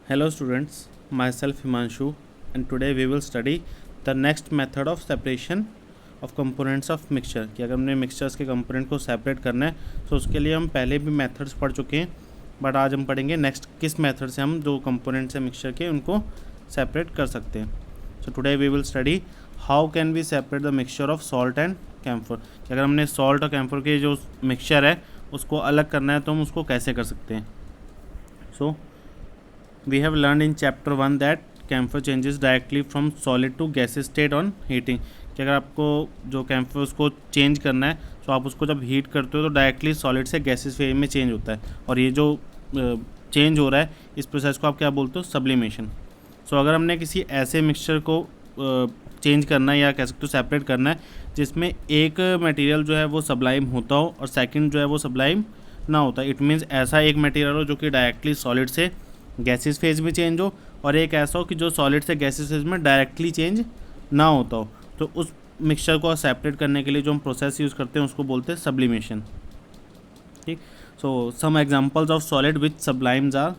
Hello students, myself Himanshu and today we will study the next method of separation of components of mixture कि अगर हमने mixtures के component को separate करना है तो उसके लिए हम पहले भी मेथड्स पढ़ चुके हैं, बट आज हम पढ़ेंगे नेक्स्ट किस मेथड से हम जो कंपोनेंट्स हैं मिक्सचर के उनको सेपरेट कर सकते हैं. So today we will study how can we separate the mixture of salt and camphor कि अगर हमने सॉल्ट और कैम्फर के जो मिक्सचर है उसको अलग करना है तो हम उसको कैसे कर सकते हैं. सो we have learned in chapter 1 that camphor changes directly from solid to gaseous state on heating कि अगर आपको जो कैम्फर उसको चेंज करना है तो आप उसको जब हीट करते हो तो डायरेक्टली सॉलिड से गैसेस फेज में चेंज होता है, और ये जो चेंज हो रहा है इस प्रोसेस को आप क्या बोलते हो, सब्लिमेशन. सो अगर हमने किसी ऐसे मिक्सचर को चेंज करना है या कह सकते हो सेपरेट करना है जिसमें एक मटेरियल जो है वो सब्लाइम होता हो और सेकंड जो है वो सब्लाइम ना होता, इट मीन्स ऐसा एक मटेरियल हो जो कि डायरेक्टली सॉलिड से गैसेस फेज में चेंज हो और एक ऐसा हो कि जो सॉलिड से गैसेस फेज में डायरेक्टली चेंज ना होता हो, तो उस मिक्सचर को सेपरेट करने के लिए जो हम प्रोसेस यूज़ करते हैं उसको बोलते हैं सब्लिमेशन. ठीक. So some examples of solid which sublimes are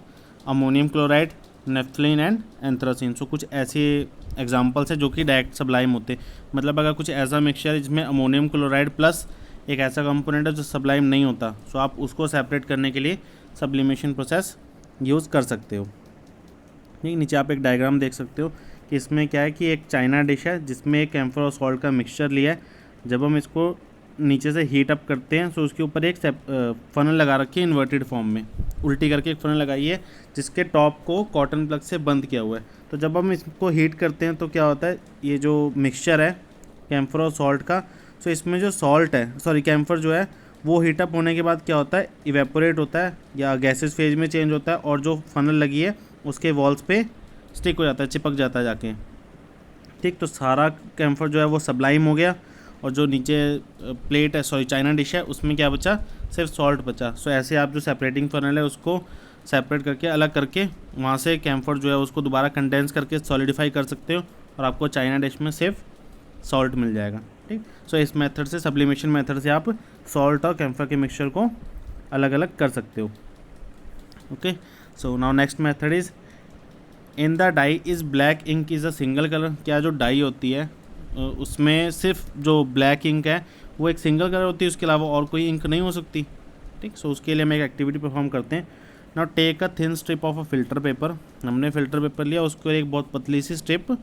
ammonium chloride, naphthalene and anthracene. So कुछ ऐसे एग्जांपल्स हैं जो कि डायरेक्ट सब्लाइम होते हैं. मतलब अगर कुछ ऐसा मिक्सचर है जिसमें अमोनियम क्लोराइड प्लस एक ऐसा कंपोनेंट है जो सब्लाइम नहीं होता, सो आप उसको सेपरेट करने के लिए सब्लिमेशन प्रोसेस यूज़ कर सकते हो. ठीक. नीचे आप एक डायग्राम देख सकते हो कि इसमें क्या है कि एक चाइना डिश है जिसमें एक कैम्फर और सॉल्ट का मिक्सचर लिया है. जब हम इसको नीचे से हीट अप करते हैं तो उसके ऊपर एक फनल लगा रखी है इन्वर्टेड फॉर्म में, उल्टी करके एक फनल लगाई है जिसके टॉप को कॉटन प्लग से बंद किया हुआ है. तो जब हम इसको हीट करते हैं तो क्या होता है, ये जो मिक्सचर है कैम्फर और सॉल्ट का, सो इसमें जो सॉल्ट है कैम्फर जो है वो हीटअप होने के बाद क्या होता है, इवेपोरेट होता है या गैसेस फेज में चेंज होता है और जो फनल लगी है उसके वॉल्स पे स्टिक हो जाता है, चिपक जाता है जाके. ठीक. तो सारा कैम्फर जो है वो सब्लाइम हो गया और जो नीचे प्लेट है चाइना डिश है उसमें क्या बचा, सिर्फ सॉल्ट बचा. सो ऐसे आप जो सेपरेटिंग फनल है उसको सेपरेट करके अलग करके वहाँ से कैम्फर जो है उसको दोबारा कंडेंस करके सॉलिडिफाई कर सकते हो और आपको चाइना डिश में सिर्फ सॉल्ट मिल जाएगा. ठीक. सो इस मेथड से, सब्लिमेशन मेथड से आप सॉल्ट और कैम्फर के मिक्सचर को अलग अलग कर सकते हो. Okay. So now next method is in the dye is black ink is a single colour. क्या जो डाई होती है उसमें सिर्फ जो ब्लैक इंक है वो एक सिंगल कलर होती है, उसके अलावा और कोई इंक नहीं हो सकती. ठीक. सो उसके लिए हम एक एक्टिविटी परफॉर्म करते हैं. Now take a thin strip of a filter paper. हमने फिल्टर पेपर लिया, उसको एक बहुत पतली सी स्ट्रिप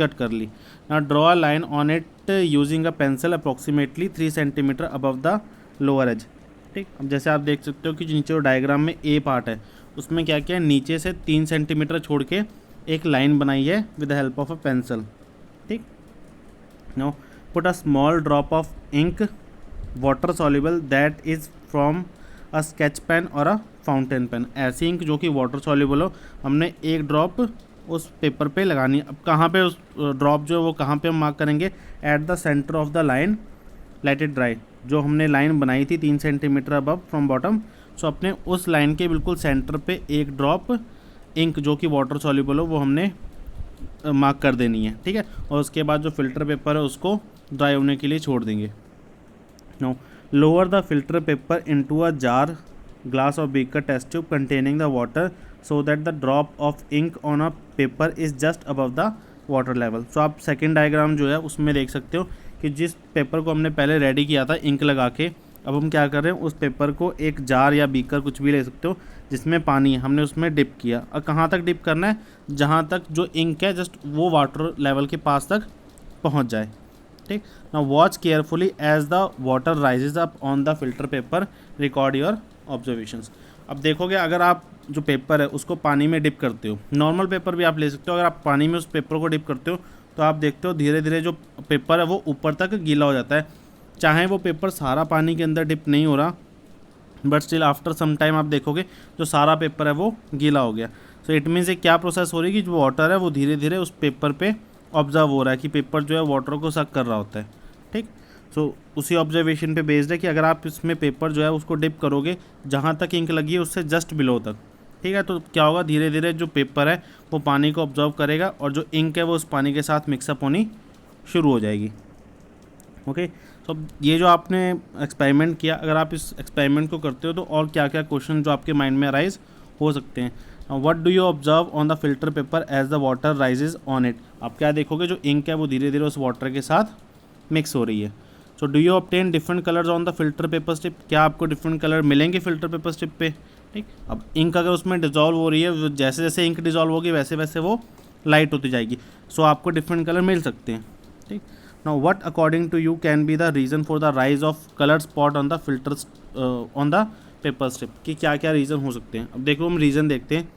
कट कर ली. Now draw a line on it using a pencil approximately 3 centimetre above the lower edge. ठीक. अब जैसे आप देख सकते हो कि नीचे जो डायग्राम में ए पार्ट है उसमें क्या किया है, नीचे से 3 सेंटीमीटर छोड़ के एक लाइन बनाई है with the help of a pencil. ठीक. Now put a small drop of ink water soluble that is from a sketch pen or a fountain pen. ऐसी इंक जो कि वाटर सॉल्युबल हो, हमने एक ड्रॉप उस पेपर पे लगानी. अब कहाँ पे उस ड्रॉप जो है वो कहाँ पे हम मार्क करेंगे, at the centre of the line let it dry. जो हमने लाइन बनाई थी 3 सेंटीमीटर अबव फ्रॉम बॉटम, सो अपने उस लाइन के बिल्कुल सेंटर पे एक ड्रॉप इंक जो कि वाटर सॉल्युबल हो वो हमने मार्क कर देनी है. ठीक है. और उसके बाद जो फिल्टर पेपर है उसको ड्राई होने के लिए छोड़ देंगे. Now lower the filter paper into a jar, glass or beaker test tube containing the water so that the drop of ink on a paper is just above the water level. सो आप second diagram जो है उसमें देख सकते हो कि जिस paper को हमने पहले रेडी किया था इंक लगा के, अब हम क्या कर रहे हैं, उस पेपर को एक जार या बीकर कुछ भी ले सकते हो जिसमें पानी है, हमने उसमें डिप किया. और कहाँ तक डिप करना है, जहाँ तक जो इंक है जस्ट वो वाटर लेवल के पास तक पहुँच जाए. ठीक. Now watch carefully as the water rises up on the filter paper, record your observations. अब देखोगे अगर आप जो पेपर है उसको पानी में डिप करते हो, नॉर्मल पेपर भी आप ले सकते हो, अगर आप पानी में उस पेपर को डिप करते हो तो आप देखते हो धीरे धीरे जो पेपर है वो ऊपर तक गीला हो जाता है. चाहे वो पेपर सारा पानी के अंदर डिप नहीं हो रहा, but still after some time आप देखोगे जो सारा पेपर है वो गीला हो गया. सो इट मीन्स एक क्या प्रोसेस हो रही है कि जो वाटर है वो धीरे धीरे उस पेपर पे ऑब्जर्व हो रहा है कि पेपर जो है वाटर को सक कर रहा होता है. ठीक. सो उसी ऑब्जर्वेशन पे बेस्ड है कि अगर आप इसमें पेपर जो है उसको डिप करोगे जहाँ तक इंक लगी है उससे जस्ट बिलो तक, ठीक है, तो क्या होगा, धीरे धीरे जो पेपर है वो पानी को ऑब्जर्व करेगा और जो इंक है वो उस पानी के साथ मिक्सअप होनी शुरू हो जाएगी. ओके. तो ये जो आपने एक्सपेरिमेंट किया, अगर आप इस एक्सपेरिमेंट को करते हो तो और क्या क्या क्वेश्चन जो आपके माइंड में अराइज हो सकते हैं. What do you observe on the filter paper as the water rises on it, आप क्या देखोगे, जो इंक है वो धीरे धीरे उस वाटर के साथ मिक्स हो रही है। So do you obtain different colours on the filter paper strip, क्या आपको डिफरेंट कलर मिलेंगे फिल्टर पेपर स्ट्रिप पे, ठीक। अब इंक अगर उसमें डिजॉल्व हो रही है, जैसे जैसे इंक डिजॉल्व होगी वैसे वैसे वो लाइट होती जाएगी, सो आपको डिफरेंट कलर मिल सकते हैं, ठीक। Now what according to you can be the reason for the rise of colour spot on the filters on the paper strip, कि क्या क्या रीज़न हो सकते हैं। अब देखो हम रीज़न देखते हैं।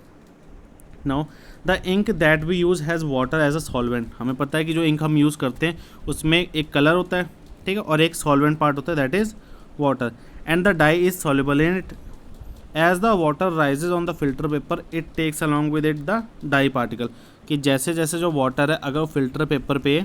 Now the ink that we use has water as a solvent, हमें पता है कि जो इंक हम यूज़ करते हैं उसमें एक कलर होता है, ठीक है, और एक सॉल्वेंट पार्ट होता है that is water, and the dye is soluble in it, as the water rises on the filter paper it takes along with it the dye particle, कि जैसे जैसे जो वाटर है अगर वो फिल्टर पेपर पे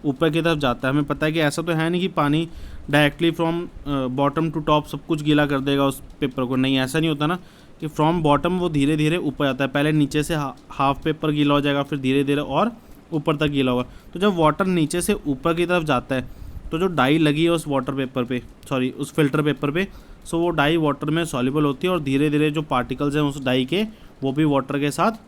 ऊपर की तरफ जाता है, हमें पता है कि ऐसा तो है नहीं कि पानी directly from bottom to top सब कुछ गीला कर देगा उस पेपर को, नहीं ऐसा नहीं होता ना, कि फ्रॉम बॉटम वो धीरे धीरे ऊपर जाता है, पहले नीचे से हाफ पेपर गीला हो जाएगा, फिर धीरे धीरे और ऊपर तक गीला होगा। तो जब वाटर नीचे से ऊपर की तरफ जाता है तो जो डाई लगी है उस वाटर पेपर पे, सॉरी उस फिल्टर पेपर पे, सो वो डाई वाटर में सॉल्युबल होती है और धीरे धीरे जो पार्टिकल्स हैं उस डाई के वो भी वाटर के साथ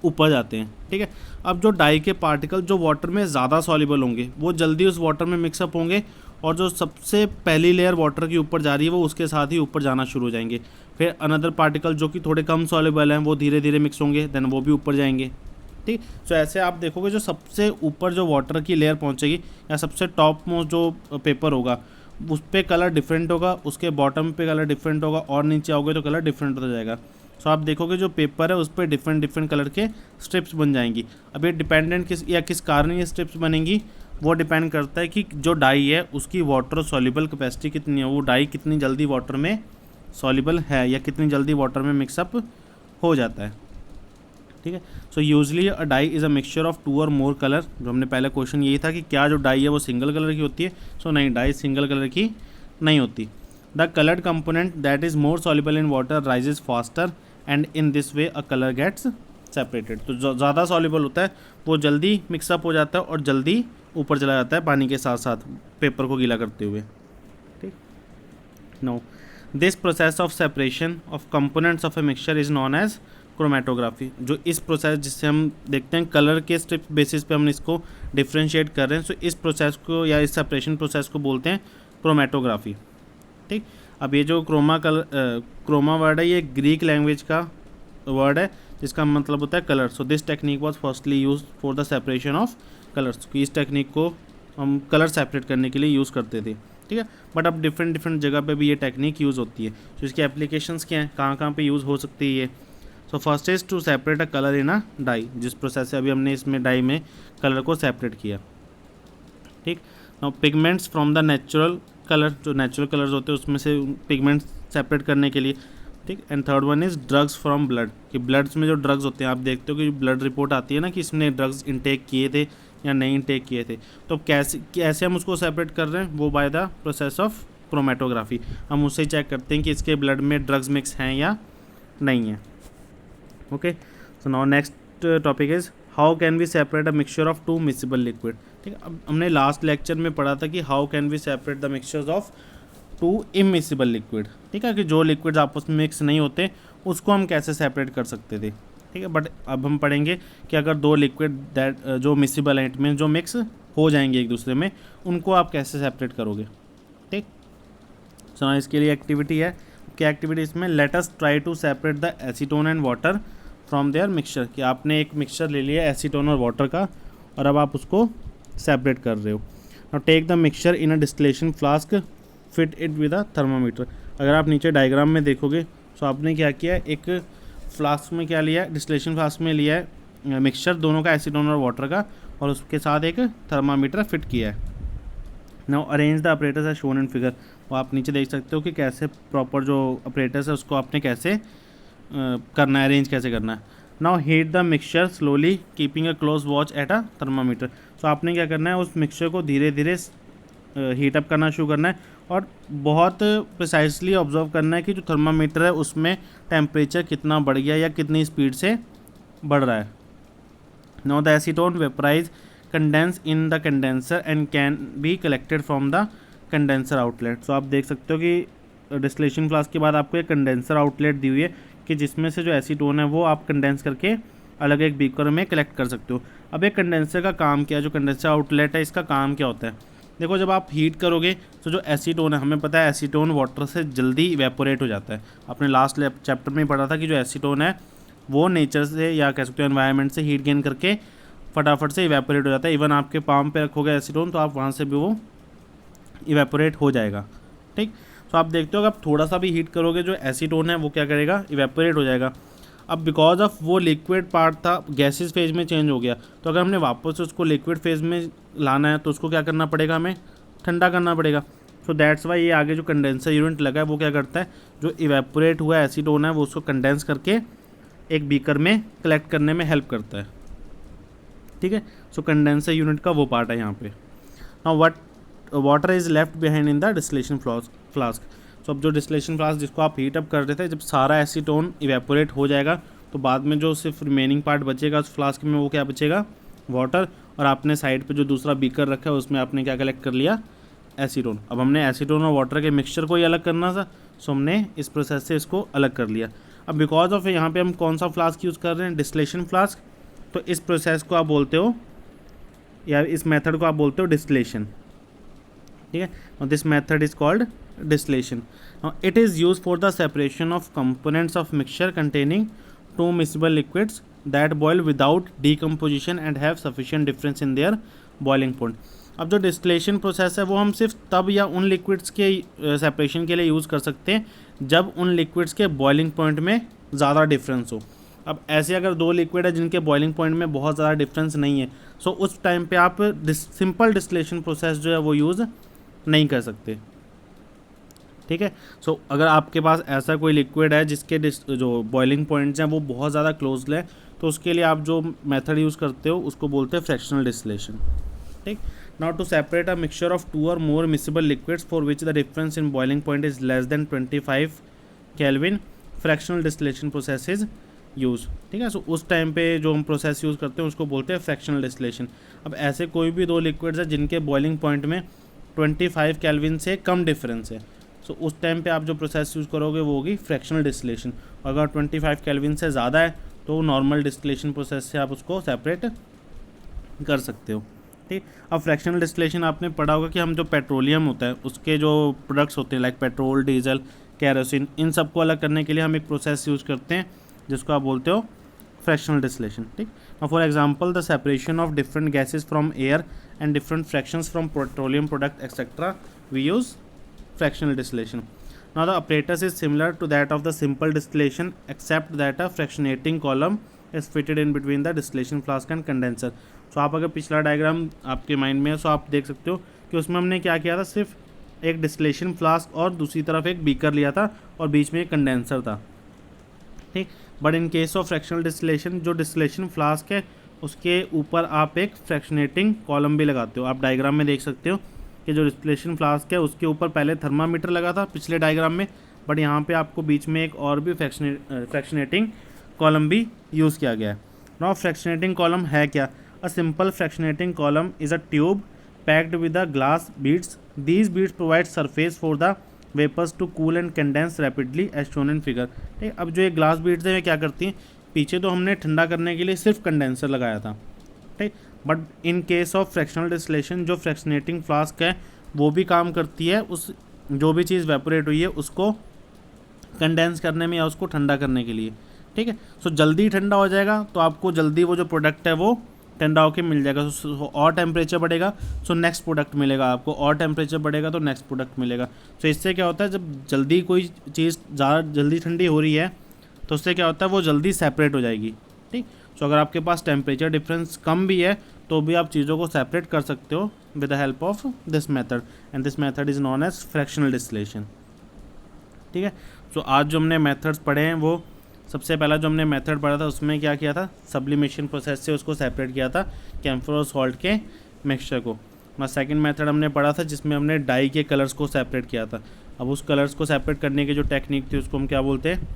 ऊपर जाते हैं, ठीक है। अब जो डाई के पार्टिकल जो वाटर में ज़्यादा सॉल्युबल होंगे वो जल्दी उस वाटर में मिक्सअप होंगे, और जो सबसे पहली लेयर वाटर की ऊपर जा रही है वो उसके साथ ही ऊपर जाना शुरू हो जाएंगे। फिर अनदर पार्टिकल जो कि थोड़े कम सॉल्युबल हैं वो धीरे धीरे मिक्स होंगे, देन वो भी ऊपर जाएंगे, ठीक। सो ऐसे आप देखोगे जो सबसे ऊपर जो वाटर की लेयर पहुंचेगी या सबसे टॉप मोस्ट जो पेपर होगा उस पर कलर डिफरेंट होगा, उसके बॉटम पे कलर डिफरेंट होगा, और नीचे आओगे तो कलर डिफरेंट हो जाएगा। सो आप देखोगे जो पेपर है उस पर डिफरेंट डिफरेंट कलर के स्ट्रिप्स बन जाएंगी। अब ये डिपेंडेंट किस कारण ये स्ट्रिप्स बनेंगी, वो डिपेंड करता है कि जो डाई है उसकी वाटर सॉल्युबल कैपेसिटी कितनी है, वो डाई कितनी जल्दी वाटर में सॉल्युबल है या कितनी जल्दी वाटर में मिक्सअप हो जाता है, ठीक है। So usually a dye is a mixture of 2 or more colour, जो हमने पहले क्वेश्चन यही था कि क्या जो डाई है वो सिंगल कलर की होती है, सो नहीं, डाई सिंगल कलर की नहीं होती। The coloured component that is more soluble in water rises faster and in this way a colour gets separated, तो जो ज़्यादा सॉल्युबल होता है वो जल्दी मिक्सअप हो जाता है और जल्दी ऊपर चला जाता है पानी के साथ साथ पेपर को गीला करते हुए, ठीक। No this process of separation of components of a mixture is known as chromatography, जो इस प्रोसेस जिससे हम देखते हैं कलर के स्ट्रिप बेसिस पे हम इसको डिफ्रेंशिएट कर रहे हैं, सो इस प्रोसेस को या इस सेपरेशन प्रोसेस को बोलते हैं क्रोमेटोग्राफी, ठीक। अब ये जो क्रोमा वर्ड है ये ग्रीक लैंग्वेज का वर्ड है जिसका मतलब होता है colour. So this technique was firstly use for the separation of colours, इस टेक्निक को हम कलर सेपरेट करने के लिए यूज़ करते थे, ठीक है। बट अब डिफरेंट डिफरेंट जगह पे भी ये टेक्निक यूज़ होती है। तो इसकी एप्लीकेशंस क्या हैं, कहाँ कहाँ पे यूज़ हो सकती है ये। So first is to separate a colour in a dye, जिस प्रोसेस से अभी हमने इसमें डाई में कलर को सेपरेट किया, ठीक। Now pigments from the natural colour, जो नेचुरल कलर्स होते हैं उसमें से पिगमेंट्स सेपरेट करने के लिए, ठीक। And third one is drugs from blood, कि ब्लड्स में जो ड्रग्स होते हैं आप देखते हो कि ब्लड रिपोर्ट आती है ना कि इसने ड्रग्स इंटेक किए थे या नहीं इंटेक किए थे, तो कैसे हम उसको सेपरेट कर रहे हैं, वो by the process of chromatography. हम उससे चेक करते हैं कि इसके ब्लड में ड्रग्स मिक्स हैं या नहीं है, okay. So now next topic is how can we separate a mixture of 2 miscible liquid, ठीक है। अब हमने लास्ट लेक्चर में पढ़ा था कि how can we separate the mixtures of 2 immiscible liquid, ठीक है, कि जो लिक्विड्स आपस में मिक्स नहीं होते उसको हम कैसे सेपरेट कर सकते थे, ठीक है। बट अब हम पढ़ेंगे कि अगर 2 लिक्विड दैट जो मिक्सिबल हैं में जो मिक्स हो जाएंगे एक दूसरे में, उनको आप कैसे सेपरेट करोगे, ठीक। सो इसके लिए एक्टिविटी है, क्या एक्टिविटी इसमें, let us try to separate the acetone and water from their mixture, कि आपने एक मिक्सचर ले लिया एसीटोन और वाटर का और अब आप उसको सेपरेट कर रहे हो। Now take the mixture in a distillation flask, fit it with a thermometer. अगर आप नीचे डायग्राम में देखोगे तो आपने क्या किया है, एक फ्लास्क में क्या लिया है, डिस्टिलेशन फ्लास्क में लिया है मिक्सचर दोनों का, एसीटोन और वाटर का, और उसके साथ एक थर्मामीटर फिट किया है। Now arrange the operators as shown in figure, वो आप नीचे देख सकते हो कि कैसे प्रॉपर जो ऑपरेटर्स है उसको आपने कैसे करना है, अरेंज कैसे करना है। Now heat the mixture slowly keeping a close watch at a thermometer, तो आपने क्या करना है, उस मिक्सचर को धीरे धीरे हीटअप करना शुरू करना है और बहुत प्रिसाइसली ऑब्जर्व करना है कि जो थर्मामीटर है उसमें टेम्परेचर कितना बढ़ गया या कितनी स्पीड से बढ़ रहा है। Now the acetone vaporise condense in the condenser and can be collected from the condenser outlet. So आप देख सकते हो कि डिस्टिलेशन फ्लास्क के बाद आपको एक कंडेंसर आउटलेट दी हुई है कि जिसमें से जो एसीटोन है वो आप कंडेंस करके अलग एक बीकर में कलेक्ट कर सकते हो। अब एक कंडेंसर का काम क्या है, जो कंडेंसर आउटलेट है इसका काम क्या होता है? देखो, जब आप हीट करोगे तो जो एसीटोन है, हमें पता है एसीटोन वाटर से जल्दी इवेपोरेट हो जाता है। आपने लास्ट चैप्टर में पढ़ा था कि जो एसीटोन है वो नेचर से या कह सकते हो एनवायरनमेंट से हीट गेन करके फटाफट से इवेपोरेट हो जाता है। इवन आपके पाम पे रखोगे एसीटोन तो आप वहाँ से भी वो इवेपोरेट हो जाएगा। ठीक, तो आप देखते हो अगर आप थोड़ा सा भी हीट करोगे जो एसीटोन है वो क्या करेगा, इवेपोरेट हो जाएगा। अब बिकॉज ऑफ वो लिक्विड पार्ट था गैसेस फेज में चेंज हो गया, तो अगर हमने वापस उसको लिक्विड फेज में लाना है तो उसको क्या करना पड़ेगा, हमें ठंडा करना पड़ेगा। सो दैट्स वाई ये आगे जो कंडेंसर यूनिट लगा है वो क्या करता है, जो इवेपोरेट हुआ एसीटोन है वो उसको कंडेंस करके एक बीकर में कलेक्ट करने में हेल्प करता है। ठीक है, सो कंडेंसर यूनिट का वो पार्ट है यहाँ पे। Now water is left behind in the distillation flask. So अब जो डिस्टिलेशन फ्लास्क जिसको आप हीट अप कर रहे थे, जब सारा एसीटोन इवेपोरेट हो जाएगा तो बाद में जो सिर्फ रिमेनिंग पार्ट बचेगा उस फ्लास्क में वो क्या बचेगा, वाटर। और आपने साइड पे जो दूसरा बीकर रखा है उसमें आपने क्या कलेक्ट कर लिया, एसीटोन। अब हमने एसीटोन और वाटर के मिक्सचर को ही अलग करना था, सो हमने इस प्रोसेस से इसको अलग कर लिया। अब बिकॉज ऑफ यहाँ पे हम कौन सा फ्लास्क यूज़ कर रहे हैं, डिस्टिलेशन फ्लास्क, तो इस प्रोसेस को आप बोलते हो या इस मेथड को आप बोलते हो डिस्टिलेशन। ठीक है, और this method is called distillation. Now it is used for the separation of components of mixture containing two miscible liquids that boil without decomposition and have sufficient difference in their boiling point. अब जो distillation process है वो हम सिर्फ तब या उन liquids के सेपरेशन के लिए यूज़ कर सकते हैं जब उन लिक्विड्स के बॉइलिंग पॉइंट में ज़्यादा डिफरेंस हो। अब ऐसे अगर दो लिक्विड है जिनके बॉइलिंग पॉइंट में बहुत ज़्यादा डिफरेंस नहीं है, सो उस टाइम पे आप सिंपल डिस्टिलेशन प्रोसेस जो है वो यूज़ नहीं कर सकते। ठीक है, सो अगर आपके पास ऐसा कोई लिक्विड है जिसके जो बॉइलिंग पॉइंट्स हैं वो बहुत ज़्यादा क्लोज है, तो उसके लिए आप जो मेथड यूज़ करते हो उसको बोलते हैं फ्रैक्शनल डिस्टिलेशन। ठीक, now to separate a mixture of two or more miscible liquids for which the difference in boiling point is less than 25 kelvin, fractional distillation process is use. ठीक है, सो उस time पे जो हम प्रोसेस यूज़ करते हैं उसको बोलते हैं फ्रैक्शनल डिस्टिलेशन। अब ऐसे कोई भी दो लिक्विड्स हैं जिनके बॉइलिंग पॉइंट में 25 केल्विन से कम डिफरेंस है, सो उस टाइम पे आप जो प्रोसेस यूज़ करोगे वो होगी फ्रैक्शनल डिस्टिलेशन। अगर 25 केल्विन से ज़्यादा है तो नॉर्मल डिस्टिलेशन प्रोसेस से आप उसको सेपरेट कर सकते हो। ठीक, अब फ्रैक्शनल डिस्टिलेशन आपने पढ़ा होगा कि हम जो पेट्रोलियम होता है उसके जो प्रोडक्ट्स होते हैं लाइक पेट्रोल, डीजल, कैरोसिन, इन सब को अलग करने के लिए हम एक प्रोसेस यूज़ करते हैं जिसको आप बोलते हो फ्रैक्शनल डिस्टिलेशन। ठीक, for example the separation of different gases from air and different fractions from petroleum product etcetera we use fractional distillation. Now the apparatus is similar to that of the simple distillation except that a fractionating column is fitted in between the distillation flask and condenser. So आप अगर पिछला diagram आपके mind में है तो आप देख सकते हो कि उसमें हमने क्या किया था, सिर्फ एक डिस्टिलेशन फ्लास्क और दूसरी तरफ एक बीकर लिया था और बीच में एक कंडेंसर था। ठीक, but in case of fractional distillation जो डिस्टिलेशन फ्लास्क है उसके ऊपर आप एक फ्रैक्शनेटिंग कॉलम भी लगाते हो। आप डायग्राम में देख सकते हो कि जो डिस्टिलेशन फ्लास्क है उसके ऊपर पहले थर्मामीटर लगा था पिछले डायग्राम में, बट यहाँ पे आपको बीच में एक और भी फ्रैक्शनेटिंग कॉलम भी यूज़ किया गया है। नाउ फ्रैक्शनेटिंग कॉलम है क्या? A simple fractionating column is a tube packed with a glass beads. These beads provide surface for the vapours to cool and condense rapidly as shown in figure. ठीक, अब जो ये glass beads है क्या करती हैं, पीछे तो हमने ठंडा करने के लिए सिर्फ कंडेंसर लगाया था। ठीक, but in case of fractional distillation जो फ्रैक्शनेटिंग फ्लास्क है वो भी काम करती है उस जो भी चीज़ वेपोरेट हुई है उसको कंडेंस करने में या उसको ठंडा करने के लिए। ठीक है, सो जल्दी ठंडा हो जाएगा तो आपको जल्दी वो जो प्रोडक्ट है वो ठंडा होकर मिल जाएगा। और टेम्परेचर बढ़ेगा सो नेक्स्ट प्रोडक्ट मिलेगा आपको, और टेम्परेचर बढ़ेगा तो नेक्स्ट प्रोडक्ट मिलेगा। सो इससे क्या होता है, जब जल्दी कोई चीज़ ज़्यादा जल्दी ठंडी हो रही है तो उससे क्या होता है वो जल्दी सेपरेट हो जाएगी। ठीक, सो अगर आपके पास टेम्परेचर डिफरेंस कम भी है तो भी आप चीज़ों को सेपरेट कर सकते हो with the help of this method, and this method is known as fractional distillation. ठीक है, सो आज जो हमने मेथड्स पढ़े हैं वो सबसे पहला जो हमने मेथड पढ़ा था उसमें क्या किया था, सब्लिमेशन प्रोसेस से उसको सेपरेट किया था कैम्फर और सॉल्ट के मिक्सचर को। और सेकंड मेथड हमने पढ़ा था जिसमें हमने डाई के कलर्स को सेपरेट किया था। अब उस कलर्स को सेपरेट करने की जो टेक्निक थी उसको हम क्या बोलते हैं,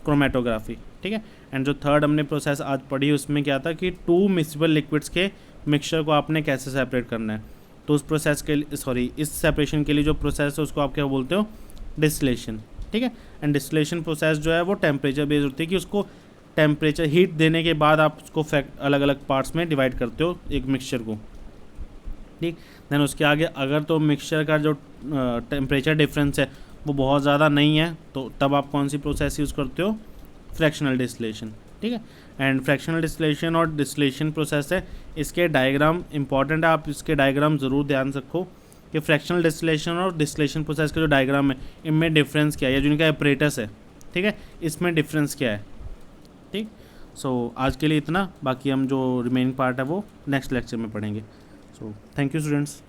क्रोमेटोग्राफी। ठीक है, एंड जो थर्ड हमने प्रोसेस आज पढ़ी उसमें क्या था कि टू मिक्सिबल लिक्विड्स के मिक्सचर को आपने कैसे सेपरेट करना है। तो उस प्रोसेस के लिए इस सेपरेशन के लिए जो प्रोसेस है उसको आप क्या बोलते हो, डिस्टिलेशन। ठीक है। एंड डिस्टिलेशन प्रोसेस जो है वो टेम्परेचर बेस्ड होती है कि उसको टेम्परेचर हीट देने के बाद आप उसको अलग अलग पार्ट्स में डिवाइड करते हो एक मिक्सचर को, ठीक। देन उसके आगे अगर तो मिक्सचर का जो टेम्परेचर डिफरेंस है वो बहुत ज़्यादा नहीं है तो तब आप कौन सी प्रोसेस यूज़ करते हो, फ्रैक्शनल डिस्टिलेशन, ठीक है। एंड फ्रैक्शनल डिस्टिलेशन और डिस्टिलेशन प्रोसेस है, इसके डायग्राम इंपॉर्टेंट है, आप इसके डायग्राम ज़रूर ध्यान रखो कि फ्रैक्शनल डिस्टिलेशन और डिस्टिलेशन प्रोसेस का जो डायग्राम है इनमें डिफरेंस क्या है, या जो इनका अपरेटस है, ठीक है, इसमें डिफरेंस क्या है, ठीक। सो आज के लिए इतना, बाकी हम जो रिमेनिंग पार्ट है वो नेक्स्ट लेक्चर में पढ़ेंगे। So thank you students.